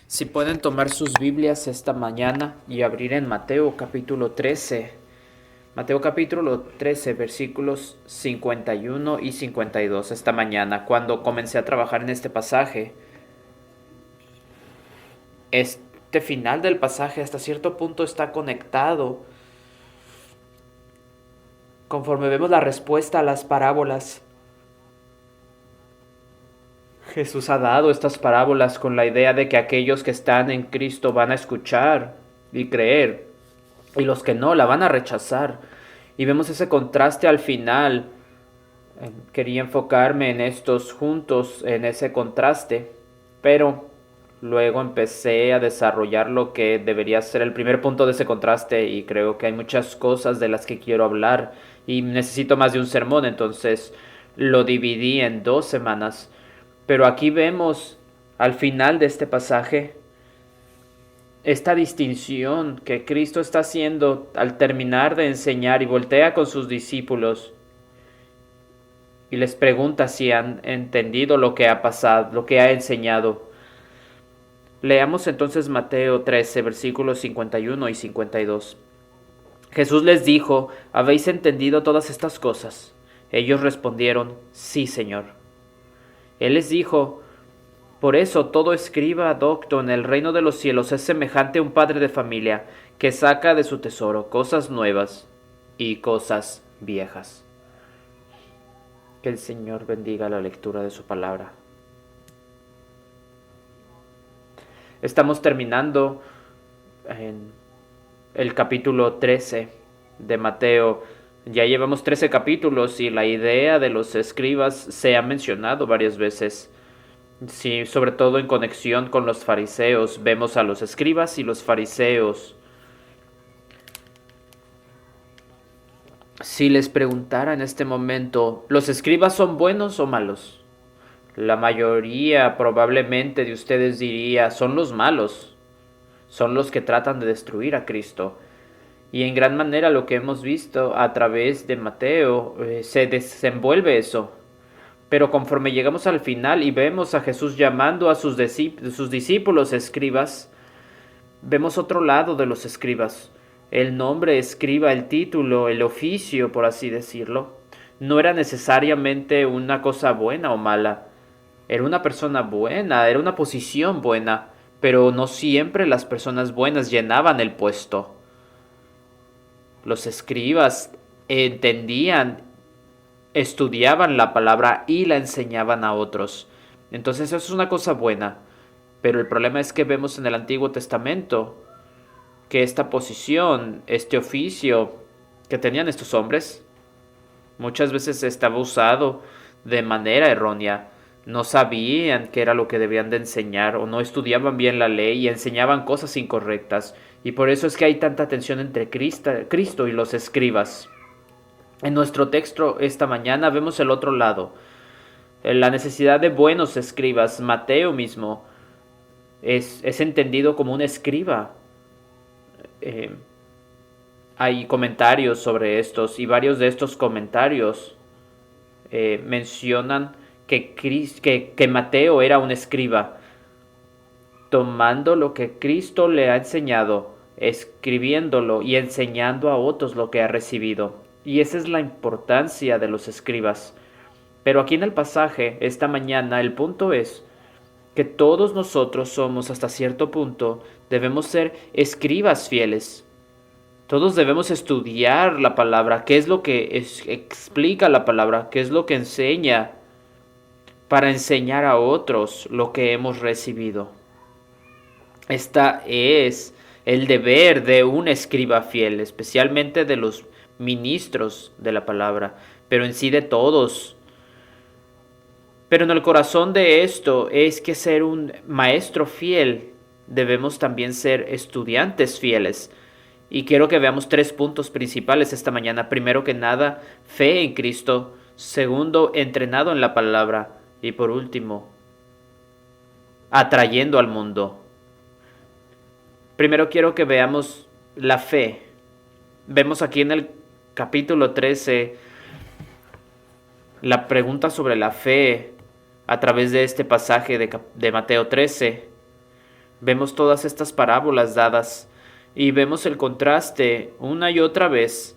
Si pueden tomar sus Biblias esta mañana y abrir en Mateo capítulo 13. Mateo capítulo 13, versículos 51 y 52 esta mañana, cuando comencé a trabajar en este pasaje. Este final del pasaje hasta cierto punto está conectado conforme vemos la respuesta a las parábolas. Jesús ha dado estas parábolas con la idea de que aquellos que están en Cristo van a escuchar y creer, y los que no la van a rechazar. Y vemos ese contraste al final. Quería enfocarme en estos juntos, en ese contraste, pero luego empecé a desarrollar lo que debería ser el primer punto de ese contraste, y creo que hay muchas cosas de las que quiero hablar y necesito más de un sermón, entonces lo dividí en 2 semanas. Pero aquí vemos al final de este pasaje esta distinción que Cristo está haciendo al terminar de enseñar, y voltea con sus discípulos y les pregunta si han entendido lo que ha pasado, lo que ha enseñado. Leamos entonces Mateo 13, versículos 51 y 52. Jesús les dijo: ¿habéis entendido todas estas cosas? Ellos respondieron: sí, Señor. Él les dijo: por eso todo escriba docto en el reino de los cielos es semejante a un padre de familia que saca de su tesoro cosas nuevas y cosas viejas. Que el Señor bendiga la lectura de su palabra. Estamos terminando en el capítulo 13 de Mateo. Ya llevamos 13 capítulos y la idea de los escribas se ha mencionado varias veces. Sí, sobre todo en conexión con los fariseos. Vemos a los escribas y los fariseos. Si les preguntara en este momento, ¿los escribas son buenos o malos? La mayoría probablemente de ustedes diría: son los malos, son los que tratan de destruir a Cristo. Y en gran manera lo que hemos visto a través de Mateo se desenvuelve eso. Pero conforme llegamos al final y vemos a Jesús llamando a sus discípulos escribas, vemos otro lado de los escribas. El nombre escriba, el título, el oficio, por así decirlo, no era necesariamente una cosa buena o mala. Era una persona buena, era una posición buena, pero no siempre las personas buenas llenaban el puesto. Los escribas entendían, estudiaban la palabra y la enseñaban a otros. Entonces eso es una cosa buena. Pero el problema es que vemos en el Antiguo Testamento que esta posición, este oficio que tenían estos hombres, muchas veces estaba usado de manera errónea. No sabían qué era lo que debían de enseñar, o no estudiaban bien la ley y enseñaban cosas incorrectas. Y por eso es que hay tanta tensión entre Cristo y los escribas. En nuestro texto esta mañana vemos el otro lado, la necesidad de buenos escribas. Mateo mismo es entendido como un escriba. Eh, Hay comentarios sobre estos, y varios de estos comentarios mencionan que Mateo era un escriba, tomando lo que Cristo le ha enseñado, escribiéndolo y enseñando a otros lo que ha recibido. Y esa es la importancia de los escribas. Pero aquí en el pasaje, esta mañana, el punto es que todos nosotros somos, hasta cierto punto, debemos ser escribas fieles. Todos debemos estudiar la palabra, qué es lo que explica la palabra, qué es lo que enseña, para enseñar a otros lo que hemos recibido. Esta es el deber de un escriba fiel, especialmente de los ministros de la palabra, pero en sí de todos. Pero en el corazón de esto es que ser un maestro fiel, debemos también ser estudiantes fieles. Y quiero que veamos 3 puntos principales esta mañana. Primero que nada, fe en Cristo. Segundo, entrenado en la palabra. Y por último, atrayendo al mundo. Primero quiero que veamos la fe. Vemos aquí en el capítulo 13 la pregunta sobre la fe a través de este pasaje de Mateo 13. Vemos todas estas parábolas dadas y vemos el contraste una y otra vez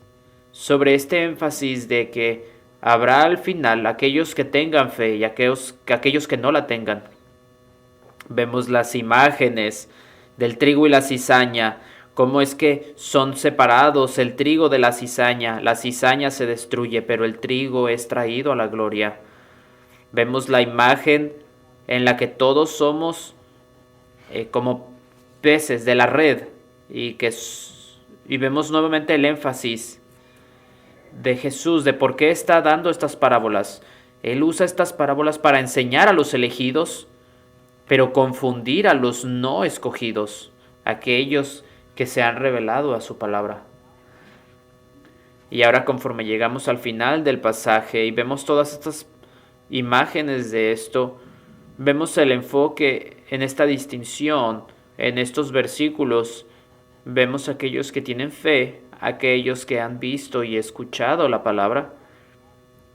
sobre este énfasis de que habrá al final aquellos que tengan fe y aquellos que no la tengan. Vemos las imágenes del trigo y la cizaña, cómo es que son separados el trigo de la cizaña se destruye, pero el trigo es traído a la gloria. Vemos la imagen en la que todos somos como peces de la red y vemos nuevamente el énfasis de Jesús de por qué está dando estas parábolas. Él usa estas parábolas para enseñar a los elegidos, pero confundir a los no escogidos, aquellos que se han revelado a su palabra. Y ahora conforme llegamos al final del pasaje y vemos todas estas imágenes de esto, vemos el enfoque en esta distinción, en estos versículos, vemos aquellos que tienen fe, aquellos que han visto y escuchado la palabra.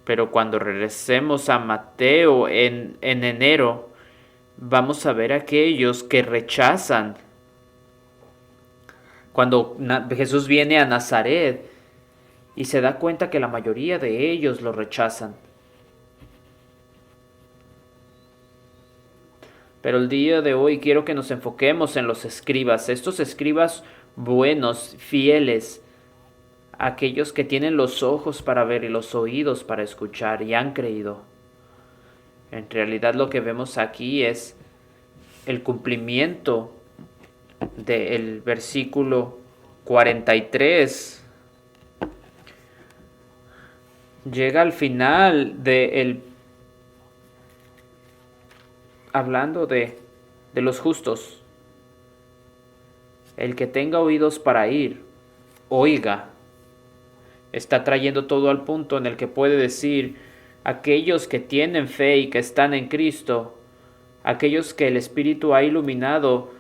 Pero cuando regresemos a Mateo en enero, vamos a ver aquellos que rechazan. Cuando Jesús viene a Nazaret y se da cuenta que la mayoría de ellos lo rechazan. Pero el día de hoy quiero que nos enfoquemos en los escribas, estos escribas buenos, fieles, aquellos que tienen los ojos para ver y los oídos para escuchar y han creído. En realidad lo que vemos aquí es el cumplimiento del versículo 43. Llega al final hablando de los justos. El que tenga oídos para oír, oiga. Está trayendo todo al punto en el que puede decir aquellos que tienen fe y que están en Cristo, aquellos que el Espíritu ha iluminado,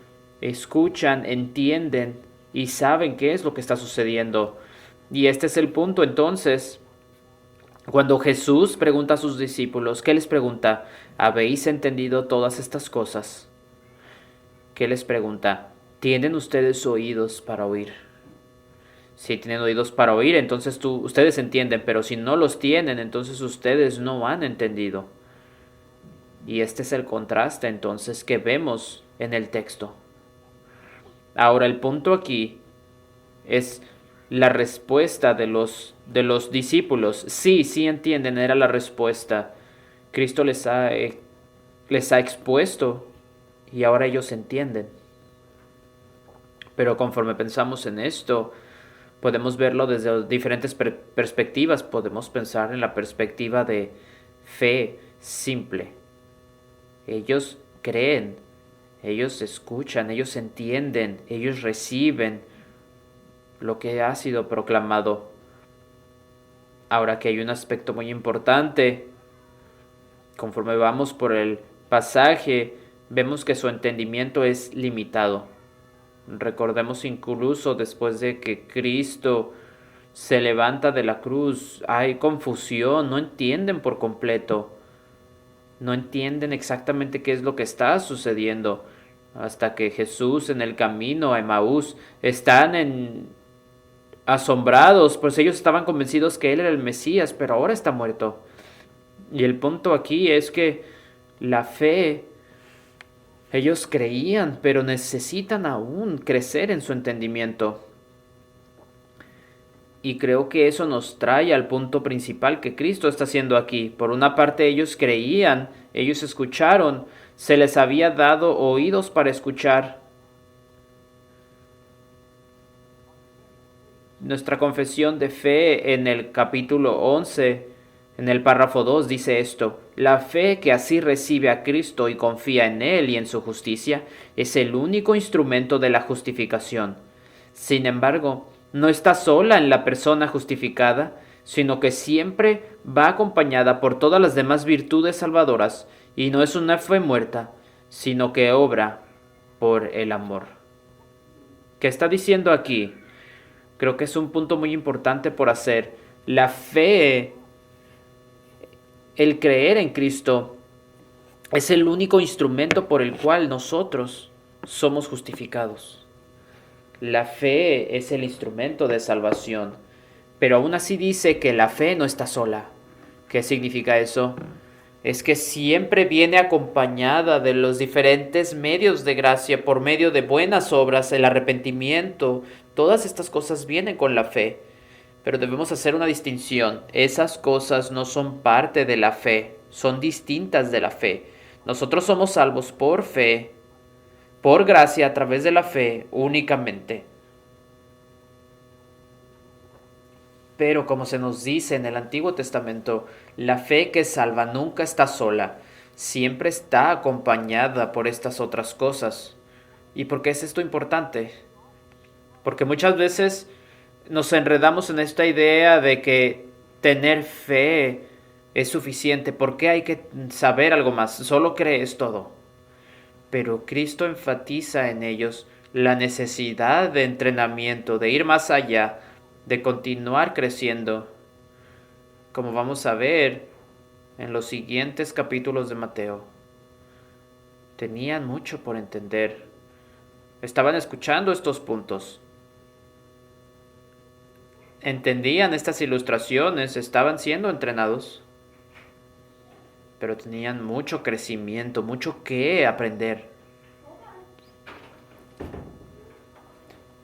escuchan, entienden y saben qué es lo que está sucediendo. Y este es el punto entonces. Cuando Jesús pregunta a sus discípulos, ¿qué les pregunta? ¿Habéis entendido todas estas cosas? ¿Qué les pregunta? ¿Tienen ustedes oídos para oír? Si tienen oídos para oír, entonces ustedes entienden, pero si no los tienen, entonces ustedes no han entendido. Y este es el contraste entonces que vemos en el texto. Ahora el punto aquí es la respuesta de los discípulos. Sí entienden, era la respuesta. Cristo les ha expuesto y ahora ellos entienden. Pero conforme pensamos en esto, podemos verlo desde diferentes perspectivas. Podemos pensar en la perspectiva de fe simple. Ellos creen, ellos escuchan, ellos entienden, ellos reciben lo que ha sido proclamado. Ahora que hay un aspecto muy importante, conforme vamos por el pasaje, vemos que su entendimiento es limitado. Recordemos incluso después de que Cristo se levanta de la cruz, hay confusión, no entienden por completo, no entienden exactamente qué es lo que está sucediendo, hasta que Jesús en el camino a Emaús están asombrados, pues ellos estaban convencidos que Él era el Mesías, pero ahora está muerto. Y el punto aquí es que la fe, ellos creían, pero necesitan aún crecer en su entendimiento. Y creo que eso nos trae al punto principal que Cristo está haciendo aquí. Por una parte ellos creían, ellos escucharon, se les había dado oídos para escuchar. Nuestra confesión de fe en el capítulo 11, en el párrafo 2, dice esto: la fe que así recibe a Cristo y confía en Él y en su justicia es el único instrumento de la justificación. Sin embargo, no está sola en la persona justificada, sino que siempre va acompañada por todas las demás virtudes salvadoras, y no es una fe muerta, sino que obra por el amor. ¿Qué está diciendo aquí? Creo que es un punto muy importante por hacer. La fe, el creer en Cristo, es el único instrumento por el cual nosotros somos justificados. La fe es el instrumento de salvación, pero aún así dice que la fe no está sola. ¿Qué significa eso? Es que siempre viene acompañada de los diferentes medios de gracia por medio de buenas obras, el arrepentimiento. Todas estas cosas vienen con la fe. Pero debemos hacer una distinción. Esas cosas no son parte de la fe, son distintas de la fe. Nosotros somos salvos por fe, por gracia a través de la fe únicamente. Pero como se nos dice en el Antiguo Testamento, la fe que salva nunca está sola, siempre está acompañada por estas otras cosas. ¿Y por qué es esto importante? Porque muchas veces nos enredamos en esta idea de que tener fe es suficiente. ¿Por qué hay que saber algo más? Solo crees todo. Pero Cristo enfatiza en ellos la necesidad de entrenamiento, de ir más allá, de continuar creciendo, como vamos a ver en los siguientes capítulos de Mateo. Tenían mucho por entender. Estaban escuchando estos puntos. Entendían estas ilustraciones, estaban siendo entrenados, pero tenían mucho crecimiento, mucho que aprender.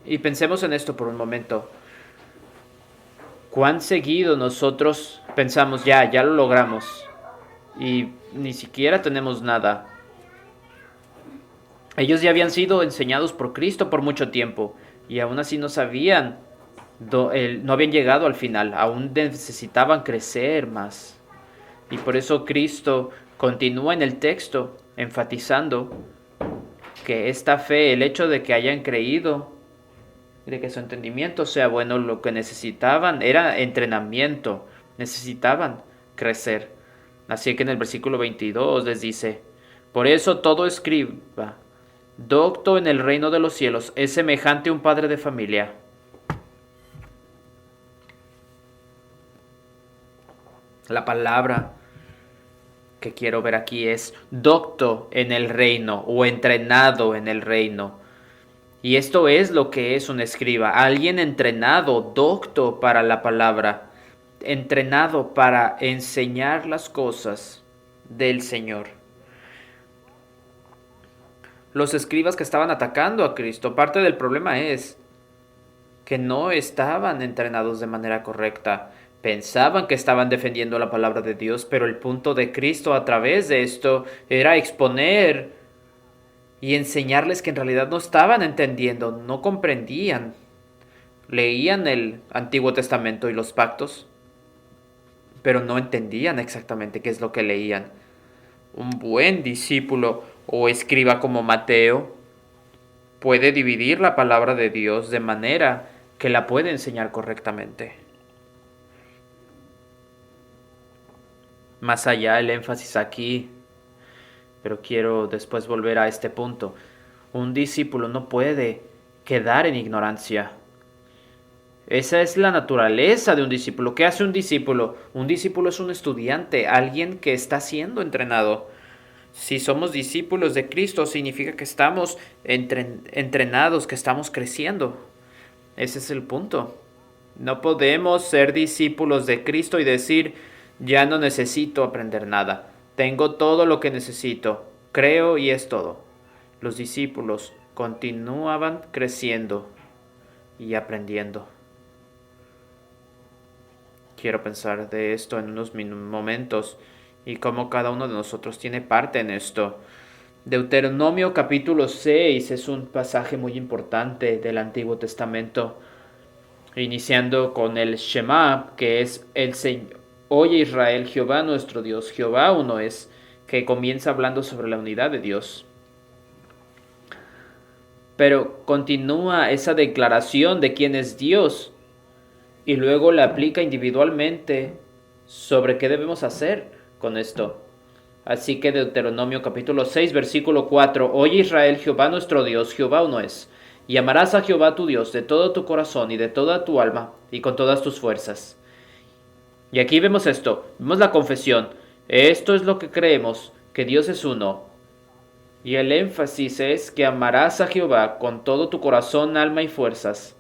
Y pensemos en esto por un momento. ¿Cuán seguido nosotros pensamos, ya lo logramos, y ni siquiera tenemos nada? Ellos ya habían sido enseñados por Cristo por mucho tiempo, y aún así no sabían, no habían llegado al final, aún necesitaban crecer más. Y por eso Cristo continúa en el texto enfatizando que esta fe, el hecho de que hayan creído, de que su entendimiento sea bueno, lo que necesitaban era entrenamiento, necesitaban crecer. Así que en el versículo 22 les dice: por eso todo escriba, docto en el reino de los cielos, es semejante a un padre de familia. La palabra que quiero ver aquí es docto en el reino o entrenado en el reino. Y esto es lo que es un escriba, alguien entrenado, docto para la palabra, entrenado para enseñar las cosas del Señor. Los escribas que estaban atacando a Cristo, parte del problema es que no estaban entrenados de manera correcta. Pensaban que estaban defendiendo la palabra de Dios, pero el punto de Cristo a través de esto era exponer y enseñarles que en realidad no estaban entendiendo, no comprendían. Leían el Antiguo Testamento y los pactos, pero no entendían exactamente qué es lo que leían. Un buen discípulo o escriba como Mateo puede dividir la palabra de Dios de manera que la puede enseñar correctamente. Más allá el énfasis aquí, pero quiero después volver a este punto. Un discípulo no puede quedar en ignorancia. Esa es la naturaleza de un discípulo. ¿Qué hace un discípulo? Un discípulo es un estudiante, alguien que está siendo entrenado. Si somos discípulos de Cristo, significa que estamos entrenados, que estamos creciendo. Ese es el punto. No podemos ser discípulos de Cristo y decir, ya no necesito aprender nada. Tengo todo lo que necesito. Creo y es todo. Los discípulos continuaban creciendo y aprendiendo. Quiero pensar de esto en unos momentos y cómo cada uno de nosotros tiene parte en esto. Deuteronomio capítulo 6 es un pasaje muy importante del Antiguo Testamento, iniciando con el Shema, que es el Señor. Oye Israel, Jehová nuestro Dios, Jehová uno es, que comienza hablando sobre la unidad de Dios. Pero continúa esa declaración de quién es Dios y luego la aplica individualmente sobre qué debemos hacer con esto. Así que Deuteronomio capítulo 6, versículo 4, Oye Israel, Jehová nuestro Dios, Jehová uno es, y amarás a Jehová tu Dios de todo tu corazón y de toda tu alma y con todas tus fuerzas. Y aquí vemos esto, vemos la confesión. Esto es lo que creemos, que Dios es uno. Y el énfasis es que amarás a Jehová con todo tu corazón, alma y fuerzas.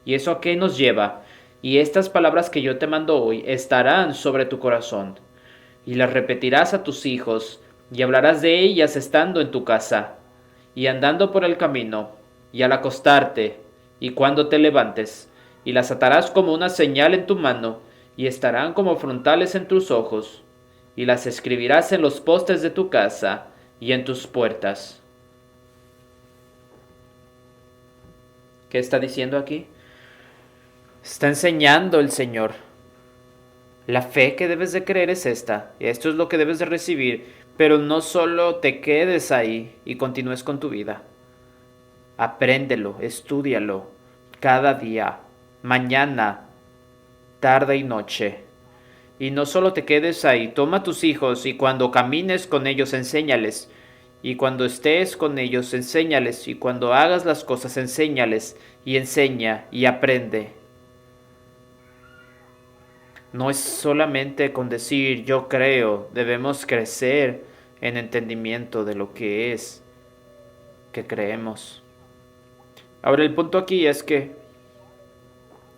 ¿Y eso a qué nos lleva? Y estas palabras que yo te mando hoy estarán sobre tu corazón, y las repetirás a tus hijos, y hablarás de ellas estando en tu casa, y andando por el camino, y al acostarte, y cuando te levantes, y las atarás como una señal en tu mano, y estarán como frontales en tus ojos, y las escribirás en los postes de tu casa y en tus puertas. ¿Qué está diciendo aquí? Está enseñando el Señor. La fe que debes de creer es esta, y esto es lo que debes de recibir, pero no solo te quedes ahí y continúes con tu vida. Apréndelo, estúdialo, cada día, mañana, tarde y noche. Y no solo te quedes ahí, toma a tus hijos y cuando camines con ellos enséñales. Y cuando estés con ellos enséñales. Y cuando hagas las cosas enséñales. Y enseña y aprende. No es solamente con decir yo creo, debemos crecer en entendimiento de lo que es que creemos. Ahora el punto aquí es que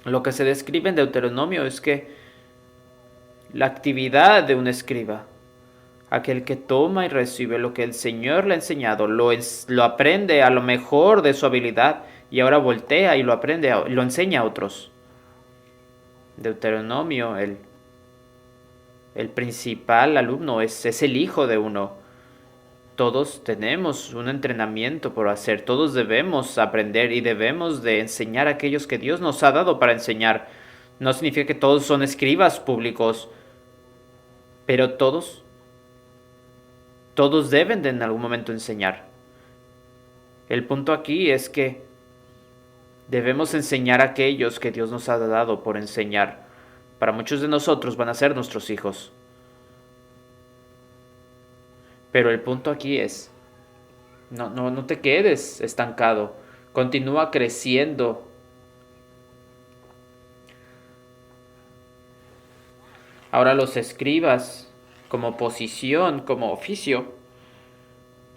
lo que se describe en Deuteronomio es que la actividad de un escriba, aquel que toma y recibe lo que el Señor le ha enseñado, lo aprende a lo mejor de su habilidad y ahora voltea y lo aprende, lo enseña a otros. Deuteronomio, el principal alumno es el hijo de uno. Todos tenemos un entrenamiento por hacer, todos debemos aprender y debemos de enseñar a aquellos que Dios nos ha dado para enseñar. No significa que todos son escribas públicos, pero todos deben de en algún momento enseñar. El punto aquí es que debemos enseñar a aquellos que Dios nos ha dado por enseñar. Para muchos de nosotros van a ser nuestros hijos. Pero el punto aquí es, no te quedes estancado. Continúa creciendo. Ahora los escribas, como posición, como oficio,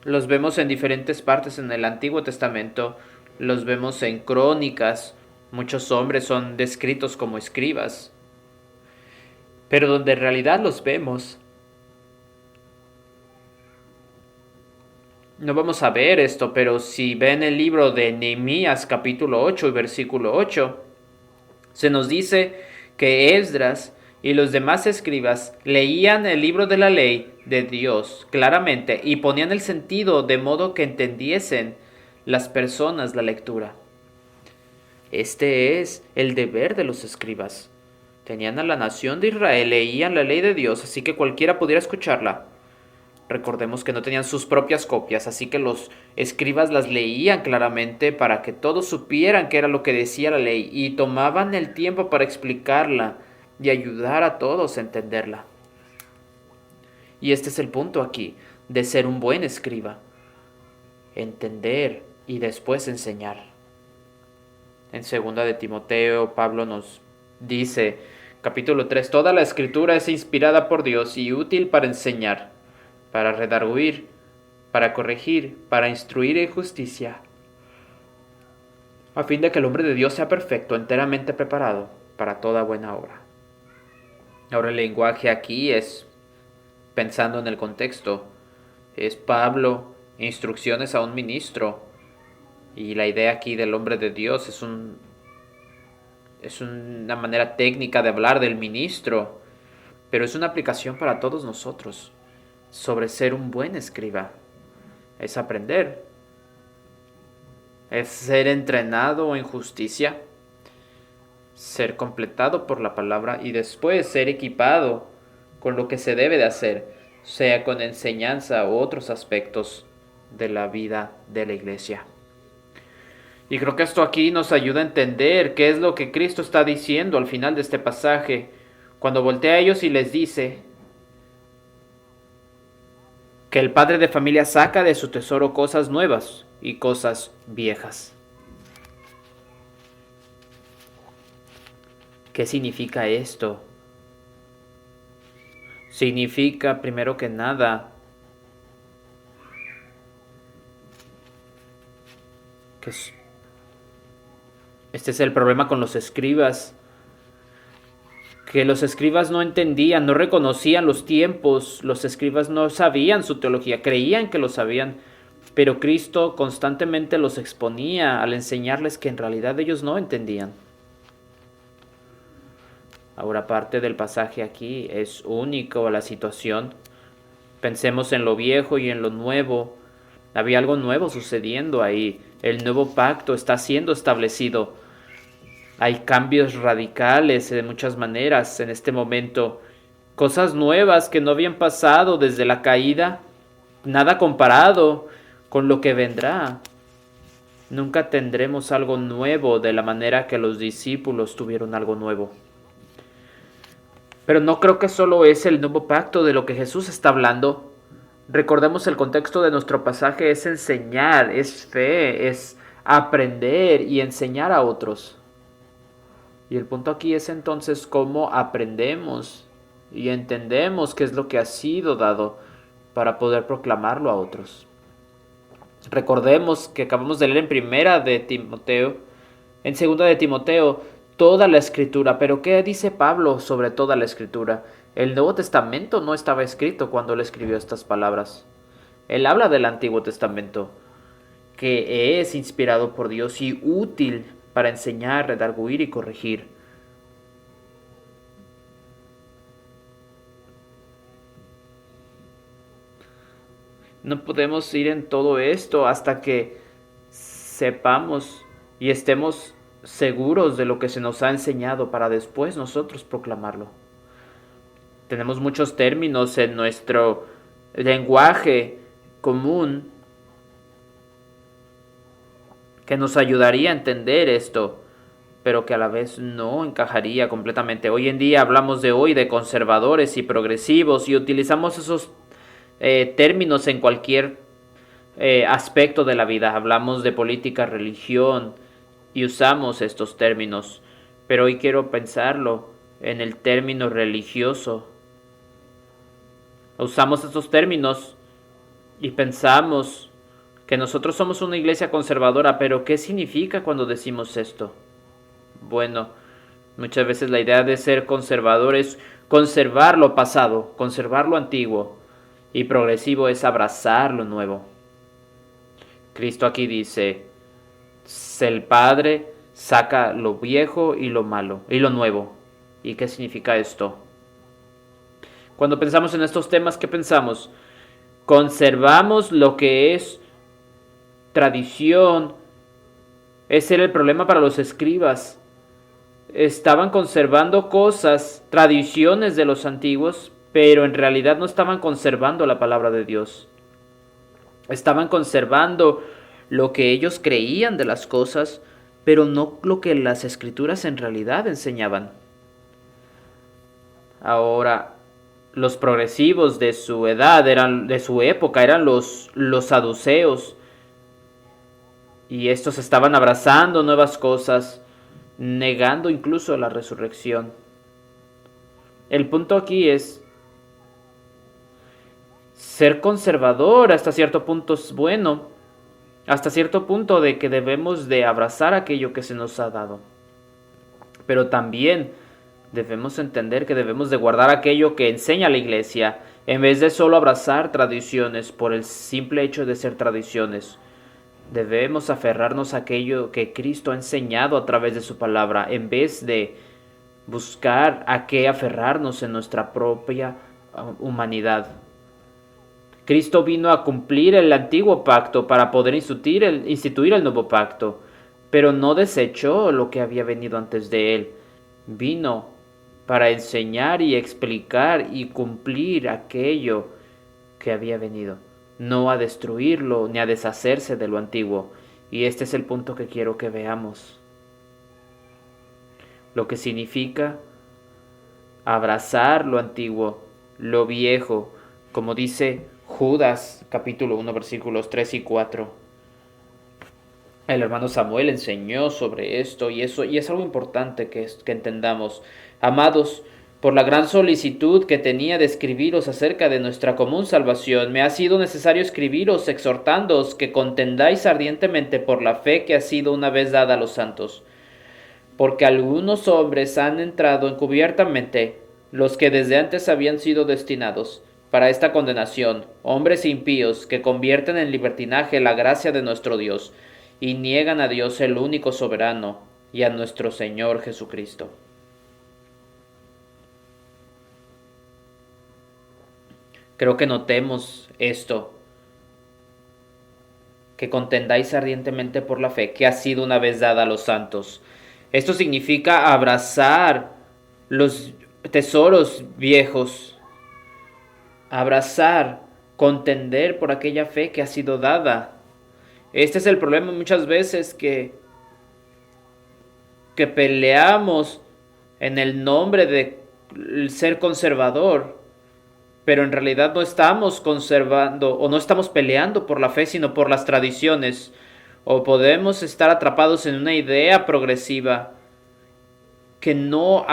los vemos en diferentes partes en el Antiguo Testamento. Los vemos en crónicas. Muchos hombres son descritos como escribas. Pero donde en realidad los vemos, no vamos a ver esto, pero si ven el libro de Nehemías capítulo 8 y versículo 8, se nos dice que Esdras y los demás escribas leían el libro de la ley de Dios claramente y ponían el sentido de modo que entendiesen las personas la lectura. Este es el deber de los escribas. Tenían a la nación de Israel, leían la ley de Dios, así que cualquiera pudiera escucharla. Recordemos que no tenían sus propias copias, así que los escribas las leían claramente para que todos supieran qué era lo que decía la ley y tomaban el tiempo para explicarla y ayudar a todos a entenderla. Y este es el punto aquí, de ser un buen escriba. Entender y después enseñar. En 2 de Timoteo, Pablo nos dice, capítulo 3, toda la escritura es inspirada por Dios y útil para enseñar, para redarguir, para corregir, para instruir en justicia, a fin de que el hombre de Dios sea perfecto, enteramente preparado para toda buena obra. Ahora el lenguaje aquí es, pensando en el contexto, es Pablo, instrucciones a un ministro, y la idea aquí del hombre de Dios es una manera técnica de hablar del ministro, pero es una aplicación para todos nosotros sobre ser un buen escriba. Es aprender, es ser entrenado en justicia, ser completado por la palabra y después ser equipado con lo que se debe de hacer, sea con enseñanza u otros aspectos de la vida de la iglesia. Y creo que esto aquí nos ayuda a entender qué es lo que Cristo está diciendo al final de este pasaje, cuando voltea a ellos y les dice que el padre de familia saca de su tesoro cosas nuevas y cosas viejas. ¿Qué significa esto? Significa, primero que nada, que este es el problema con los escribas, que los escribas no entendían, no reconocían los tiempos, los escribas no sabían su teología, creían que lo sabían, pero Cristo constantemente los exponía al enseñarles que en realidad ellos no entendían. Ahora, parte del pasaje aquí es único la situación. Pensemos en lo viejo y en lo nuevo. Había algo nuevo sucediendo ahí. El nuevo pacto está siendo establecido. Hay cambios radicales de muchas maneras en este momento. Cosas nuevas que no habían pasado desde la caída. Nada comparado con lo que vendrá. Nunca tendremos algo nuevo de la manera que los discípulos tuvieron algo nuevo. Pero no creo que solo es el nuevo pacto de lo que Jesús está hablando. Recordemos el contexto de nuestro pasaje, es enseñar, es fe, es aprender y enseñar a otros. Y el punto aquí es entonces cómo aprendemos y entendemos qué es lo que ha sido dado para poder proclamarlo a otros. Recordemos que acabamos de leer en primera de Timoteo, en segunda de Timoteo, toda la escritura. Pero ¿qué dice Pablo sobre toda la escritura? El Nuevo Testamento no estaba escrito cuando él escribió estas palabras. Él habla del Antiguo Testamento, que es inspirado por Dios y útil para enseñar, redarguir y corregir. No podemos ir en todo esto hasta que sepamos y estemos seguros de lo que se nos ha enseñado para después nosotros proclamarlo. Tenemos muchos términos en nuestro lenguaje común que nos ayudaría a entender esto, pero que a la vez no encajaría completamente. Hoy en día hablamos de conservadores y progresivos y utilizamos esos términos en cualquier aspecto de la vida. Hablamos de política, religión y usamos estos términos, pero hoy quiero pensarlo en el término religioso. Usamos estos términos y pensamos que nosotros somos una iglesia conservadora, pero ¿qué significa cuando decimos esto? Bueno, muchas veces la idea de ser conservador es conservar lo pasado, conservar lo antiguo, y progresivo es abrazar lo nuevo. Cristo aquí dice, el Padre saca lo viejo y lo malo, y lo nuevo. ¿Y qué significa esto? Cuando pensamos en estos temas, ¿qué pensamos? Conservamos lo que es tradición. Ese era el problema para los escribas. Estaban conservando cosas, tradiciones de los antiguos, pero en realidad no estaban conservando la palabra de Dios. Estaban conservando lo que ellos creían de las cosas, pero no lo que las escrituras en realidad enseñaban. Ahora, los progresivos de su edad, de su época, eran los saduceos. Y estos estaban abrazando nuevas cosas, negando incluso la resurrección. El punto aquí es, ser conservador hasta cierto punto es bueno, hasta cierto punto de que debemos de abrazar aquello que se nos ha dado. Pero también debemos entender que debemos de guardar aquello que enseña la iglesia, en vez de solo abrazar tradiciones por el simple hecho de ser tradiciones. Debemos aferrarnos a aquello que Cristo ha enseñado a través de su palabra, en vez de buscar a qué aferrarnos en nuestra propia humanidad. Cristo vino a cumplir el antiguo pacto para poder instituir el nuevo pacto, pero no desechó lo que había venido antes de él. Vino para enseñar y explicar y cumplir aquello que había venido, no a destruirlo ni a deshacerse de lo antiguo. Y este es el punto que quiero que veamos. Lo que significa abrazar lo antiguo, lo viejo, como dice Judas, capítulo 1, versículos 3 y 4. El hermano Samuel enseñó sobre esto y es algo importante que entendamos. Amados, Por la gran solicitud que tenía de escribiros acerca de nuestra común salvación, me ha sido necesario escribiros exhortándoos que contendáis ardientemente por la fe que ha sido una vez dada a los santos. Porque algunos hombres han entrado encubiertamente, los que desde antes habían sido destinados para esta condenación, hombres impíos que convierten en libertinaje la gracia de nuestro Dios, y niegan a Dios el único soberano, y a nuestro Señor Jesucristo. Creo que notemos esto, que contendáis ardientemente por la fe que ha sido una vez dada a los santos. Esto significa abrazar los tesoros viejos, abrazar, contender por aquella fe que ha sido dada. Este es el problema muchas veces que peleamos en el nombre de ser conservador, pero en realidad no estamos conservando o no estamos peleando por la fe, sino por las tradiciones. O podemos estar atrapados en una idea progresiva que no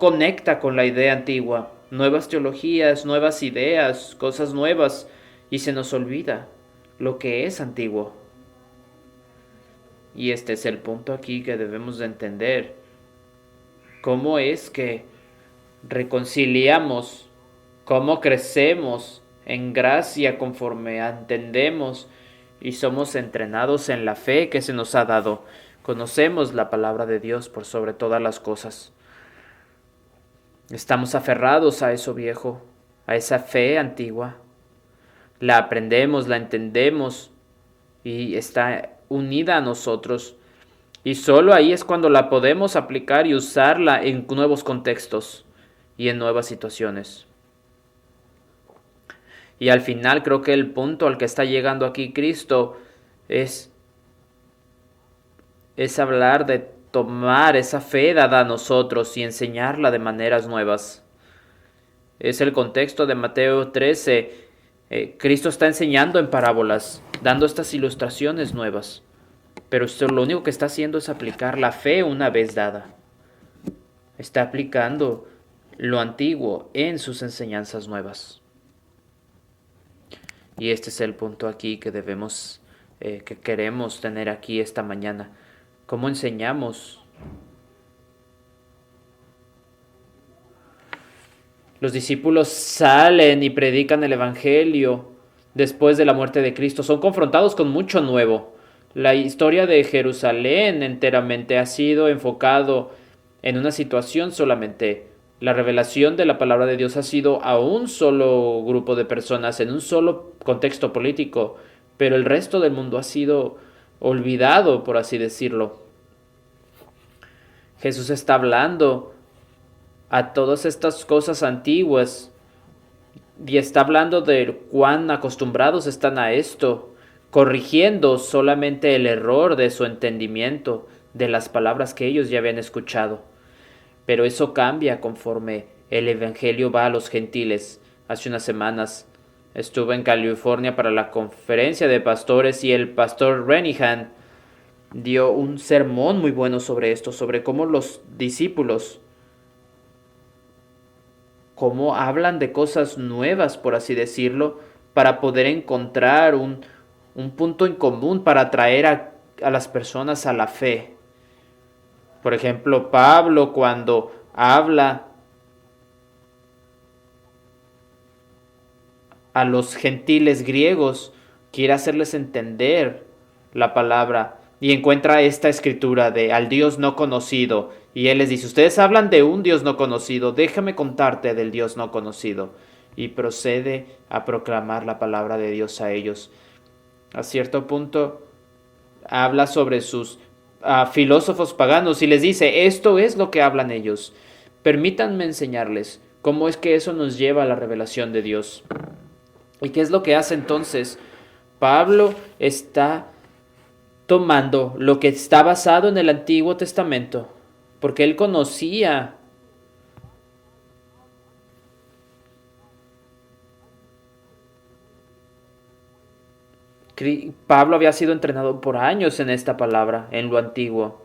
conecta con la idea antigua. Nuevas teologías, nuevas ideas, cosas nuevas, y se nos olvida lo que es antiguo. Y este es el punto aquí que debemos de entender. ¿Cómo es que reconciliamos? ¿Cómo crecemos en gracia conforme entendemos y somos entrenados en la fe que se nos ha dado? Conocemos la palabra de Dios por sobre todas las cosas. Estamos aferrados a eso viejo, a esa fe antigua. La aprendemos, la entendemos y está unida a nosotros. Y solo ahí es cuando la podemos aplicar y usarla en nuevos contextos y en nuevas situaciones. Y al final creo que el punto al que está llegando aquí Cristo es hablar de tomar esa fe dada a nosotros y enseñarla de maneras nuevas. Es el contexto de Mateo 13. Cristo está enseñando en parábolas, dando estas ilustraciones nuevas. Pero esto lo único que está haciendo es aplicar la fe una vez dada. Está aplicando lo antiguo en sus enseñanzas nuevas. Y este es el punto aquí que debemos, que queremos tener aquí esta mañana. ¿Cómo enseñamos? Los discípulos salen y predican el Evangelio después de la muerte de Cristo. Son confrontados con mucho nuevo. La historia de Jerusalén enteramente ha sido enfocado en una situación solamente. La revelación de la palabra de Dios ha sido a un solo grupo de personas, en un solo contexto político, pero el resto del mundo ha sido olvidado, por así decirlo. Jesús está hablando a todas estas cosas antiguas y está hablando de cuán acostumbrados están a esto, corrigiendo solamente el error de su entendimiento de las palabras que ellos ya habían escuchado. Pero eso cambia conforme el Evangelio va a los gentiles. Hace unas semanas estuve en California para la conferencia de pastores y el pastor Renihan dio un sermón muy bueno sobre esto, sobre cómo los discípulos, cómo hablan de cosas nuevas, por así decirlo, para poder encontrar un punto en común para atraer a las personas a la fe. Por ejemplo, Pablo cuando habla a los gentiles griegos, quiere hacerles entender la palabra y encuentra esta escritura de al Dios no conocido. Y él les dice, ustedes hablan de un Dios no conocido, déjame contarte del Dios no conocido. Y procede a proclamar la palabra de Dios a ellos. A cierto punto habla sobre sus filósofos paganos y les dice, esto es lo que hablan ellos. Permítanme enseñarles cómo es que eso nos lleva a la revelación de Dios. ¿Y qué es lo que hace entonces? Pablo está tomando lo que está basado en el Antiguo Testamento, porque él conocía Pablo había sido entrenado por años en esta palabra, en lo antiguo,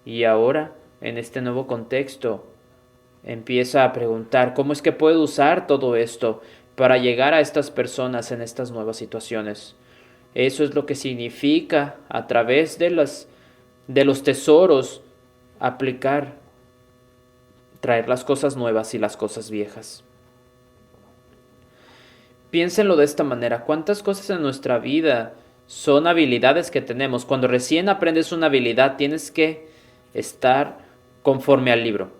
y ahora, en este nuevo contexto, Empieza a preguntar cómo es que puedo usar todo esto para llegar a estas personas en estas nuevas situaciones. Eso es lo que significa a través de los tesoros aplicar, traer las cosas nuevas y las cosas viejas. Piénsenlo de esta manera, ¿cuántas cosas en nuestra vida son habilidades que tenemos? Cuando recién aprendes una habilidad tienes que estar conforme al libro.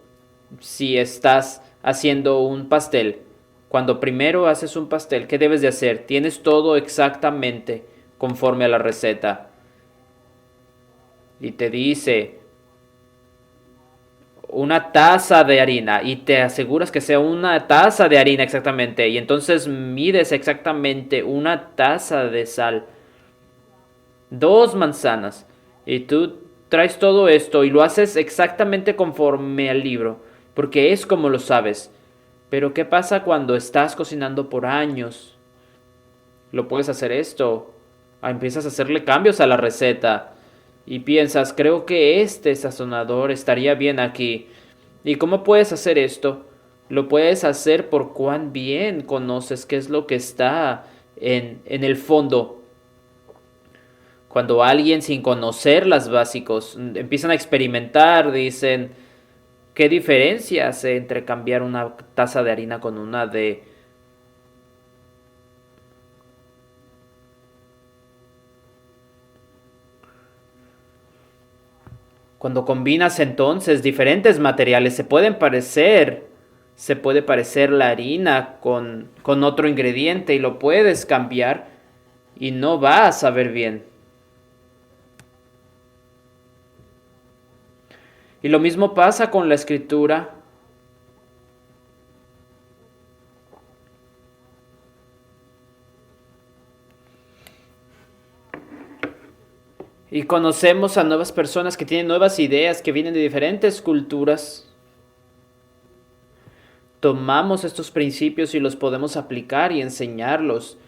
Si estás haciendo un pastel, cuando primero haces un pastel, ¿qué debes de hacer? Tienes todo exactamente conforme a la receta. Y te dice una taza de harina y te aseguras que sea una taza de harina exactamente. Y entonces mides exactamente una taza de sal, 2 manzanas. Y tú traes todo esto y lo haces exactamente conforme al libro, porque es como lo sabes. Pero ¿qué pasa cuando estás cocinando por años? Lo puedes hacer esto. Empiezas a hacerle cambios a la receta. Y piensas, creo que este sazonador estaría bien aquí. ¿Y cómo puedes hacer esto? Lo puedes hacer por cuán bien conoces qué es lo que está en el fondo. Cuando alguien sin conocer las básicos empiezan a experimentar, dicen, ¿qué diferencia hace entre cambiar una taza de harina con una de... Cuando combinas entonces diferentes materiales, se puede parecer la harina con otro ingrediente y lo puedes cambiar y no va a saber bien. Y lo mismo pasa con la escritura. Y conocemos a nuevas personas que tienen nuevas ideas, que vienen de diferentes culturas. Tomamos estos principios y los podemos aplicar y enseñarlos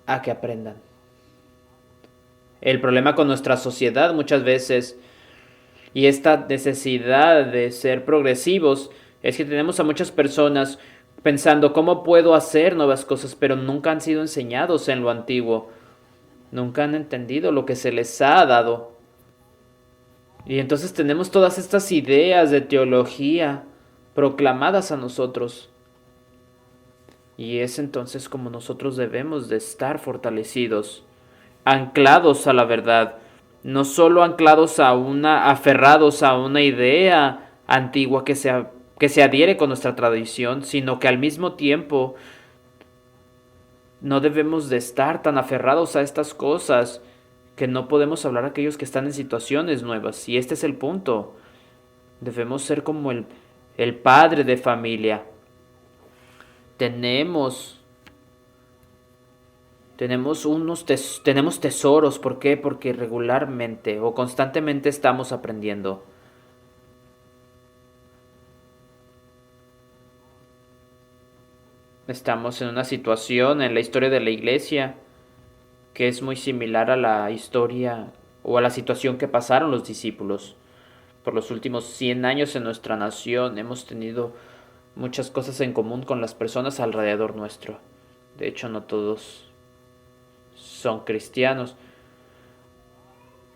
a que aprendan. El problema con nuestra sociedad muchas veces y esta necesidad de ser progresivos es que tenemos a muchas personas pensando cómo puedo hacer nuevas cosas, pero nunca han sido enseñados en lo antiguo. Nunca han entendido lo que se les ha dado. Y entonces tenemos todas estas ideas de teología proclamadas a nosotros. Y es entonces como nosotros debemos de estar fortalecidos, anclados a la verdad, no solo anclados aferrados a una idea antigua que se adhiere con nuestra tradición, sino que al mismo tiempo no debemos de estar tan aferrados a estas cosas que no podemos hablar a aquellos que están en situaciones nuevas. Y este es el punto. Debemos ser como el padre de familia. Tenemos, tenemos tesoros. ¿Por qué? Porque regularmente o constantemente estamos aprendiendo. Estamos en una situación en la historia de la iglesia que es muy similar a la historia o a la situación que pasaron los discípulos. Por los últimos 100 años en nuestra nación hemos tenido muchas cosas en común con las personas alrededor nuestro. De hecho, no todos son cristianos,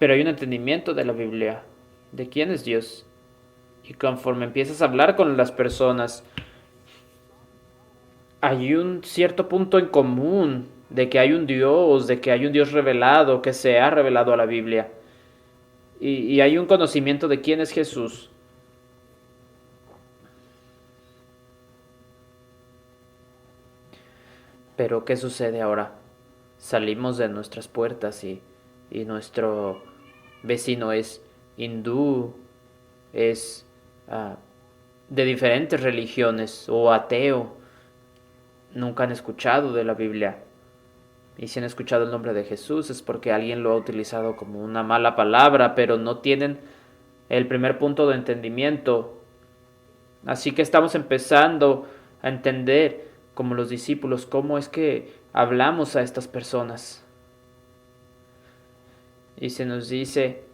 pero hay un entendimiento de la Biblia, de quién es Dios. Y conforme empiezas a hablar con las personas, hay un cierto punto en común de que hay un Dios revelado, que se ha revelado a la Biblia. Y hay un conocimiento de quién es Jesús. Pero ¿qué sucede ahora? Salimos de nuestras puertas y nuestro vecino es hindú, es ah, de diferentes religiones o ateo. Nunca han escuchado de la Biblia. Y si han escuchado el nombre de Jesús es porque alguien lo ha utilizado como una mala palabra, pero no tienen el primer punto de entendimiento. Así que estamos empezando a entender, como los discípulos, cómo es que hablamos a estas personas. Y se nos dice,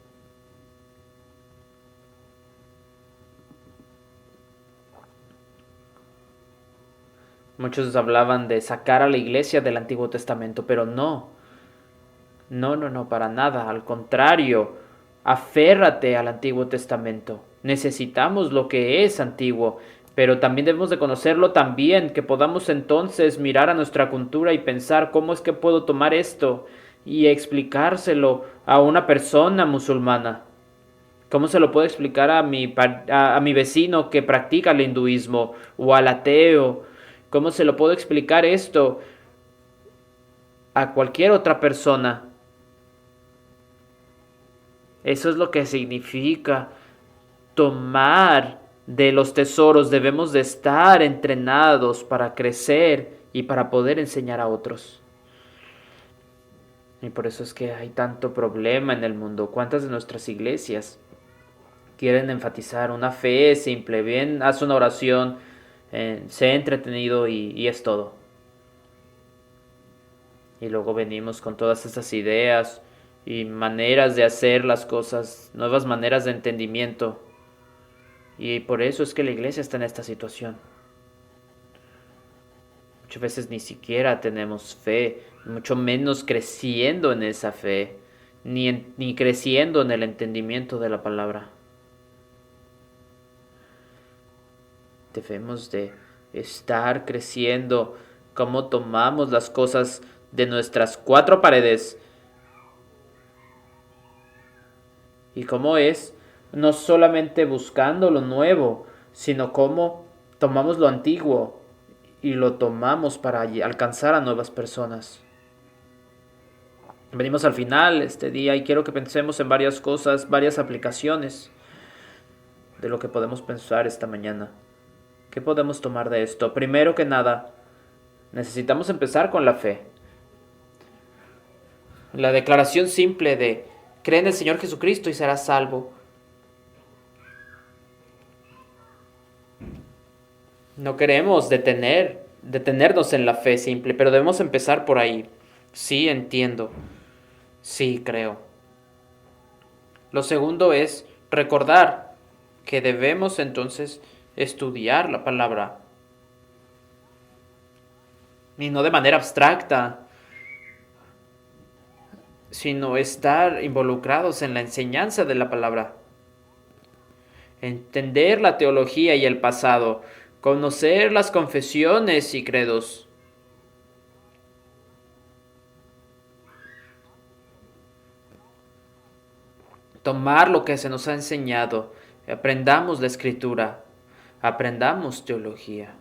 Muchos hablaban de sacar a la iglesia del Antiguo Testamento, pero no. No, no, no, para nada. Al contrario, aférrate al Antiguo Testamento. Necesitamos lo que es antiguo, pero también debemos de conocerlo también, que podamos entonces mirar a nuestra cultura y pensar cómo es que puedo tomar esto y explicárselo a una persona musulmana. ¿Cómo se lo puedo explicar a mi vecino que practica el hinduismo o al ateo? ¿Cómo se lo puedo explicar esto a cualquier otra persona? Eso es lo que significa tomar de los tesoros. Debemos de estar entrenados para crecer y para poder enseñar a otros. Y por eso es que hay tanto problema en el mundo. ¿Cuántas de nuestras iglesias quieren enfatizar una fe simple? Bien, haz una oración, sé entretenido y es todo. Y luego venimos con todas esas ideas y maneras de hacer las cosas, nuevas maneras de entendimiento. Y por eso es que la iglesia está en esta situación. Muchas veces ni siquiera tenemos fe, mucho menos creciendo en esa fe, ni creciendo en el entendimiento de la palabra. Debemos de estar creciendo, cómo tomamos las cosas de nuestras cuatro paredes y cómo es no solamente buscando lo nuevo, sino cómo tomamos lo antiguo y lo tomamos para alcanzar a nuevas personas. Venimos al final este día y quiero que pensemos en varias cosas, varias aplicaciones de lo que podemos pensar esta mañana. ¿Qué podemos tomar de esto? Primero que nada, necesitamos empezar con la fe. La declaración simple de cree en el Señor Jesucristo y serás salvo. No queremos detenernos en la fe simple, pero debemos empezar por ahí. Sí, entiendo. Sí, creo. Lo segundo es recordar que debemos entonces estudiar la palabra. Y no de manera abstracta, sino estar involucrados en la enseñanza de la palabra. Entender la teología y el pasado, conocer las confesiones y credos. Tomar lo que se nos ha enseñado, aprendamos la escritura, aprendamos teología.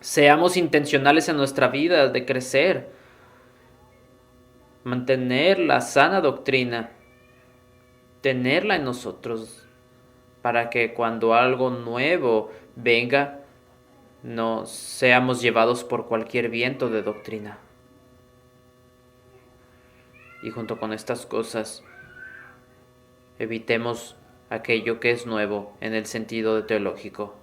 Seamos intencionales en nuestra vida de crecer, mantener la sana doctrina, tenerla en nosotros, para que cuando algo nuevo venga, no seamos llevados por cualquier viento de doctrina. Y junto con estas cosas, evitemos aquello que es nuevo en el sentido de teológico.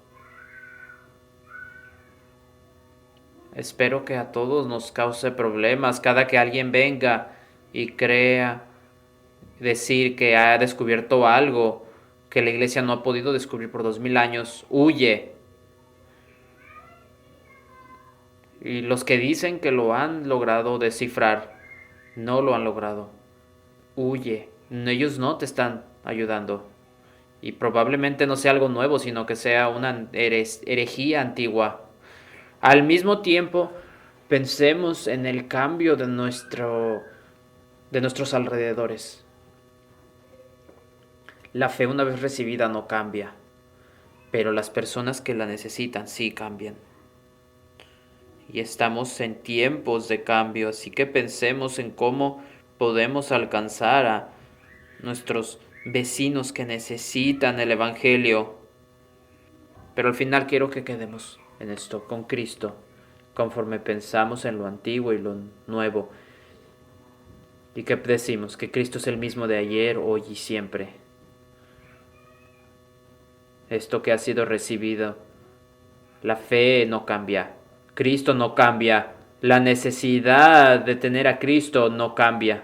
Espero que a todos nos cause problemas cada que alguien venga y crea decir que ha descubierto algo que la iglesia no ha podido descubrir por 2000 años. Huye. Y los que dicen que lo han logrado descifrar, no lo han logrado. Huye. Ellos no te están ayudando. Y probablemente no sea algo nuevo, sino que sea una herejía antigua. Al mismo tiempo, pensemos en el cambio de nuestros alrededores. La fe una vez recibida no cambia, pero las personas que la necesitan sí cambian. Y estamos en tiempos de cambio, así que pensemos en cómo podemos alcanzar a nuestros vecinos que necesitan el Evangelio. Pero al final quiero que quedemos en esto, con Cristo, conforme pensamos en lo antiguo y lo nuevo. Y que decimos que Cristo es el mismo de ayer, hoy y siempre. Esto que ha sido recibido, la fe no cambia, Cristo no cambia, la necesidad de tener a Cristo no cambia.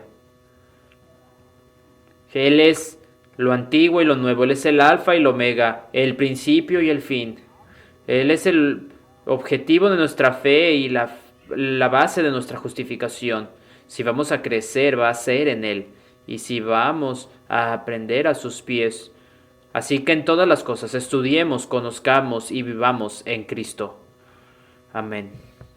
Él es lo antiguo y lo nuevo, Él es el alfa y el omega, el principio y el fin. Él es el objetivo de nuestra fe y la base de nuestra justificación. Si vamos a crecer, va a ser en Él. Y si vamos a aprender a sus pies. Así que en todas las cosas estudiemos, conozcamos y vivamos en Cristo. Amén.